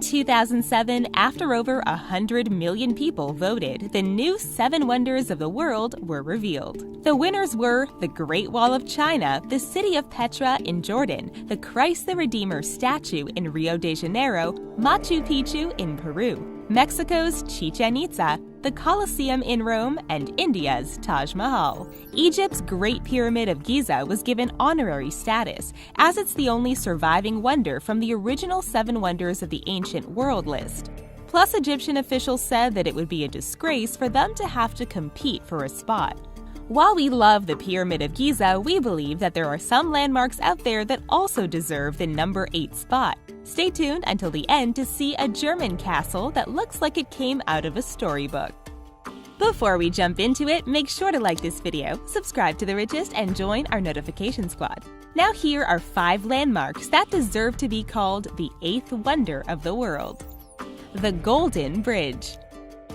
2007, after over 100 million people voted, the new 7 wonders of the world were revealed. The winners were the Great Wall of China, the city of Petra in Jordan, the Christ the Redeemer statue in Rio de Janeiro, Machu Picchu in Peru, Mexico's Chichen Itza, the Colosseum in Rome, and India's Taj Mahal. Egypt's Great Pyramid of Giza was given honorary status, as it's the only surviving wonder from the original 7 wonders of the ancient world list. Plus, Egyptian officials said that it would be a disgrace for them to have to compete for a spot. While we love the Pyramid of Giza, we believe that there are some landmarks out there that also deserve the number 8 spot. Stay tuned until the end to see a German castle that looks like it came out of a storybook. Before we jump into it, make sure to like this video, subscribe to The Richest, and join our notification squad. Now here are 5 landmarks that deserve to be called the 8th wonder of the world. The Golden Bridge.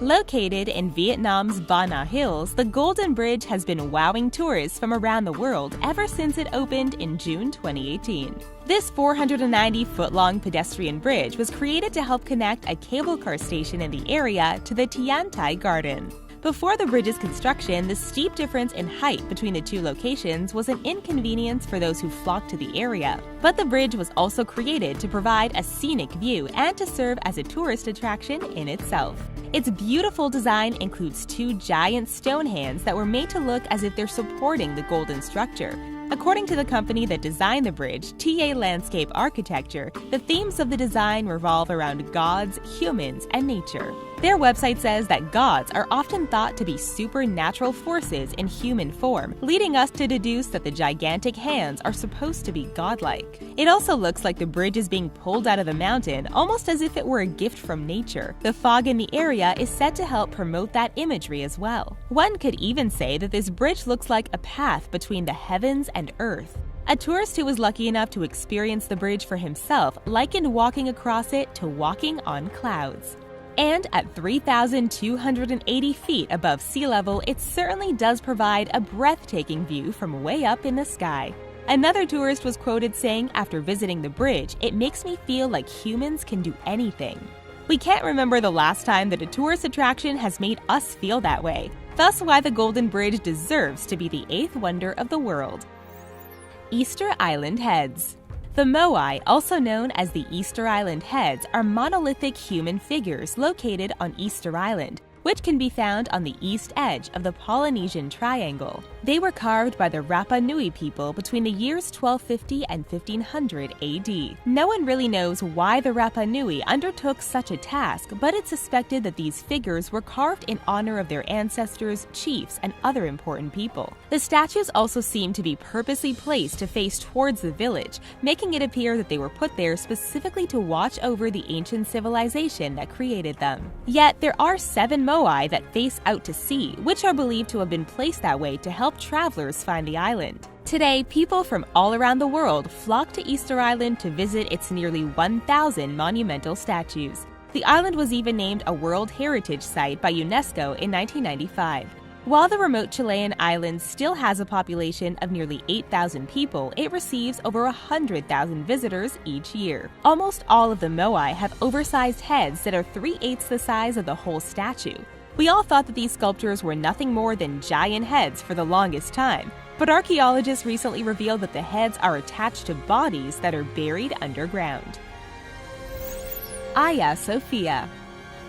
Located in Vietnam's Ba Na Hills, the Golden Bridge has been wowing tourists from around the world ever since it opened in June 2018. This 490-foot-long pedestrian bridge was created to help connect a cable car station in the area to the Tian Tai Garden. Before the bridge's construction, the steep difference in height between the 2 locations was an inconvenience for those who flocked to the area. But the bridge was also created to provide a scenic view and to serve as a tourist attraction in itself. Its beautiful design includes 2 giant stone hands that were made to look as if they're supporting the golden structure. According to the company that designed the bridge, TA Landscape Architecture, the themes of the design revolve around gods, humans, and nature. Their website says that gods are often thought to be supernatural forces in human form, leading us to deduce that the gigantic hands are supposed to be godlike. It also looks like the bridge is being pulled out of the mountain, almost as if it were a gift from nature. The fog in the area is said to help promote that imagery as well. One could even say that this bridge looks like a path between the heavens and earth. A tourist who was lucky enough to experience the bridge for himself likened walking across it to walking on clouds. And at 3,280 feet above sea level, it certainly does provide a breathtaking view from way up in the sky. Another tourist was quoted saying, after visiting the bridge, "It makes me feel like humans can do anything." We can't remember the last time that a tourist attraction has made us feel that way. Thus why the Golden Bridge deserves to be the 8th wonder of the world. Easter Island Heads. The Moai, also known as the Easter Island Heads, are monolithic human figures located on Easter Island, which can be found on the east edge of the Polynesian Triangle. They were carved by the Rapa Nui people between the years 1250 and 1500 AD. No one really knows why the Rapa Nui undertook such a task, but it's suspected that these figures were carved in honor of their ancestors, chiefs, and other important people. The statues also seem to be purposely placed to face towards the village, making it appear that they were put there specifically to watch over the ancient civilization that created them. Yet there are 7 Moai that face out to sea, which are believed to have been placed that way to help travelers find the island. Today, people from all around the world flock to Easter Island to visit its nearly 1,000 monumental statues. The island was even named a World Heritage Site by UNESCO in 1995. While the remote Chilean island still has a population of nearly 8,000 people, it receives over 100,000 visitors each year. Almost all of the Moai have oversized heads that are 3/8 the size of the whole statue. We all thought that these sculptures were nothing more than giant heads for the longest time, but archaeologists recently revealed that the heads are attached to bodies that are buried underground. Hagia Sophia.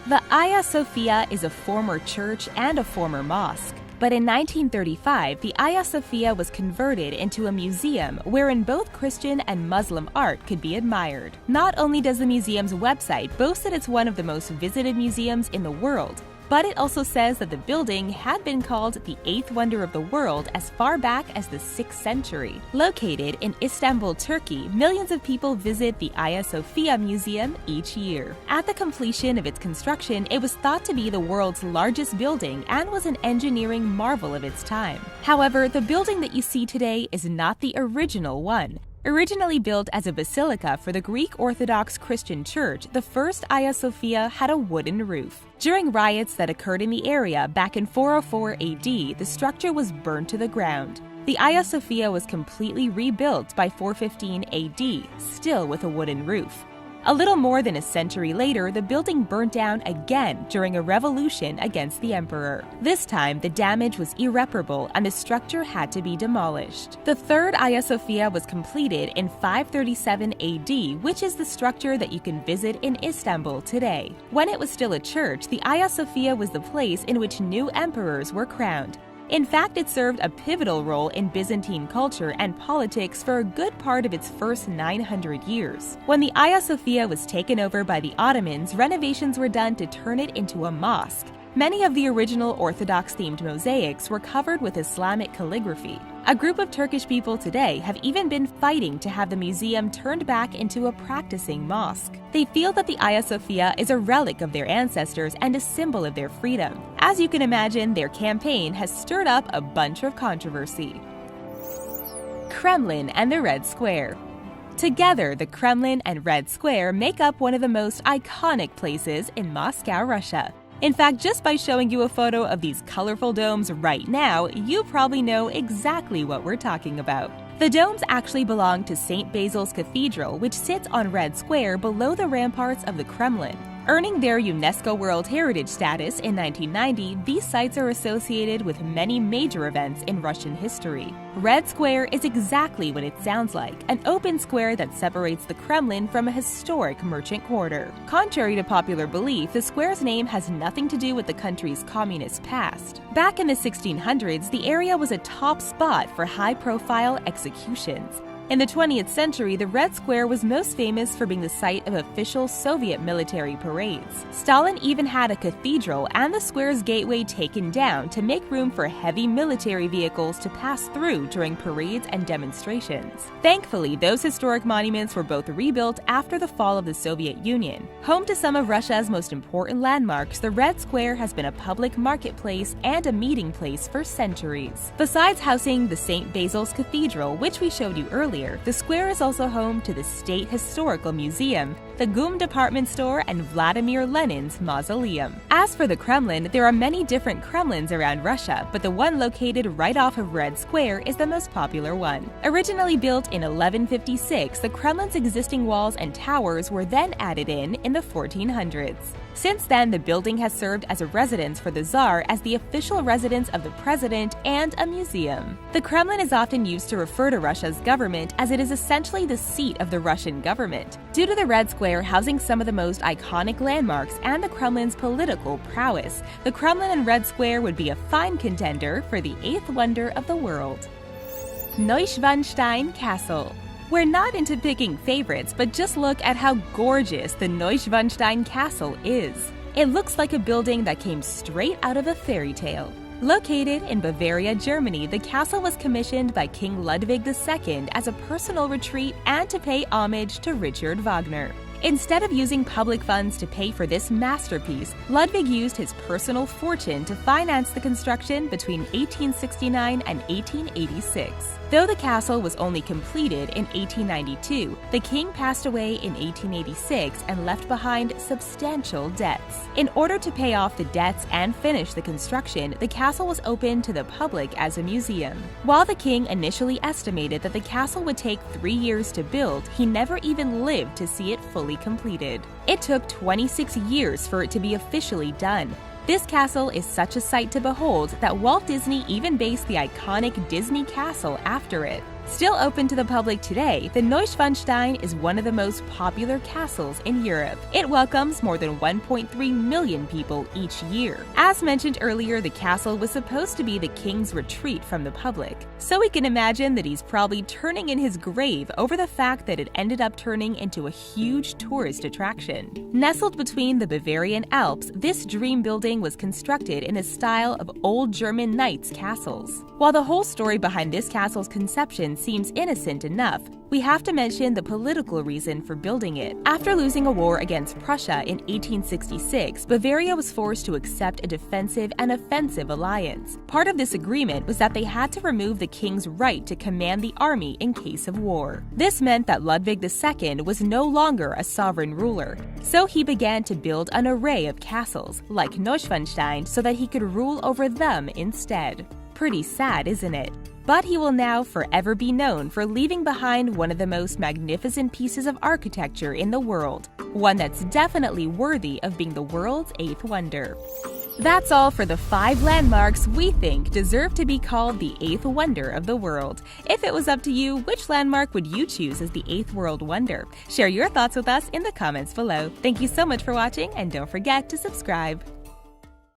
The Hagia Sophia is a former church and a former mosque. But in 1935, the Hagia Sophia was converted into a museum wherein both Christian and Muslim art could be admired. Not only does the museum's website boast that it's one of the most visited museums in the world, but it also says that the building had been called the 8th wonder of the world as far back as the 6th century. Located in Istanbul, Turkey, millions of people visit the Hagia Sophia Museum each year. At the completion of its construction, it was thought to be the world's largest building and was an engineering marvel of its time. However, the building that you see today is not the original one. Originally built as a basilica for the Greek Orthodox Christian Church, the first Hagia Sophia had a wooden roof. During riots that occurred in the area back in 404 AD, the structure was burned to the ground. The Hagia Sophia was completely rebuilt by 415 AD, still with a wooden roof. A little more than a century later, the building burnt down again during a revolution against the emperor. This time, the damage was irreparable and the structure had to be demolished. The third Hagia Sophia was completed in 537 AD, which is the structure that you can visit in Istanbul today. When it was still a church, the Hagia Sophia was the place in which new emperors were crowned. In fact, it served a pivotal role in Byzantine culture and politics for a good part of its first 900 years. When the Hagia Sophia was taken over by the Ottomans, renovations were done to turn it into a mosque. Many of the original Orthodox-themed mosaics were covered with Islamic calligraphy. A group of Turkish people today have even been fighting to have the museum turned back into a practicing mosque. They feel that the Hagia Sophia is a relic of their ancestors and a symbol of their freedom. As you can imagine, their campaign has stirred up a bunch of controversy. Kremlin and the Red Square. Together, the Kremlin and Red Square make up one of the most iconic places in Moscow, Russia. In fact, just by showing you a photo of these colorful domes right now, you probably know exactly what we're talking about. The domes actually belong to St. Basil's Cathedral, which sits on Red Square below the ramparts of the Kremlin. Earning their UNESCO World Heritage status in 1990, these sites are associated with many major events in Russian history. Red Square is exactly what it sounds like, an open square that separates the Kremlin from a historic merchant quarter. Contrary to popular belief, the square's name has nothing to do with the country's communist past. Back in the 1600s, the area was a top spot for high-profile executions. In the 20th century, the Red Square was most famous for being the site of official Soviet military parades. Stalin even had a cathedral and the square's gateway taken down to make room for heavy military vehicles to pass through during parades and demonstrations. Thankfully, those historic monuments were both rebuilt after the fall of the Soviet Union. Home to some of Russia's most important landmarks, the Red Square has been a public marketplace and a meeting place for centuries. Besides housing the St. Basil's Cathedral, which we showed you earlier, the square is also home to the State Historical Museum, the GUM department store, and Vladimir Lenin's mausoleum. As for the Kremlin, there are many different Kremlins around Russia, but the one located right off of Red Square is the most popular one. Originally built in 1156, the Kremlin's existing walls and towers were then added in the 1400s. Since then, the building has served as a residence for the Tsar, as the official residence of the president, and a museum. The Kremlin is often used to refer to Russia's government, as it is essentially the seat of the Russian government. Due to the Red Square housing some of the most iconic landmarks and the Kremlin's political prowess, the Kremlin and Red Square would be a fine contender for the eighth wonder of the world. Neuschwanstein Castle. We're not into picking favorites, but just look at how gorgeous the Neuschwanstein Castle is. It looks like a building that came straight out of a fairy tale. Located in Bavaria, Germany, the castle was commissioned by King Ludwig II as a personal retreat and to pay homage to Richard Wagner. Instead of using public funds to pay for this masterpiece, Ludwig used his personal fortune to finance the construction between 1869 and 1886. Though the castle was only completed in 1892, the king passed away in 1886 and left behind substantial debts. In order to pay off the debts and finish the construction, the castle was opened to the public as a museum. While the king initially estimated that the castle would take 3 years to build, he never even lived to see it fully completed. It took 26 years for it to be officially done. This castle is such a sight to behold that Walt Disney even based the iconic Disney Castle after it. Still open to the public today, the Neuschwanstein is one of the most popular castles in Europe. It welcomes more than 1.3 million people each year. As mentioned earlier, the castle was supposed to be the king's retreat from the public, so we can imagine that he's probably turning in his grave over the fact that it ended up turning into a huge tourist attraction. Nestled between the Bavarian Alps, this dream building was constructed in the style of old German knights' castles. While the whole story behind this castle's conception seems innocent enough, we have to mention the political reason for building it. After losing a war against Prussia in 1866, Bavaria was forced to accept a defensive and offensive alliance. Part of this agreement was that they had to remove the king's right to command the army in case of war. This meant that Ludwig II was no longer a sovereign ruler, so he began to build an array of castles, like Neuschwanstein, so that he could rule over them instead. Pretty sad, isn't it? but he will now forever be known for leaving behind one of the most magnificent pieces of architecture in the world, one that's definitely worthy of being the world's 8th wonder. That's all for the 5 landmarks we think deserve to be called the 8th wonder of the world. If it was up to you, which landmark would you choose as the 8th world wonder? Share your thoughts with us in the comments below. Thank you so much for watching, and don't forget to subscribe.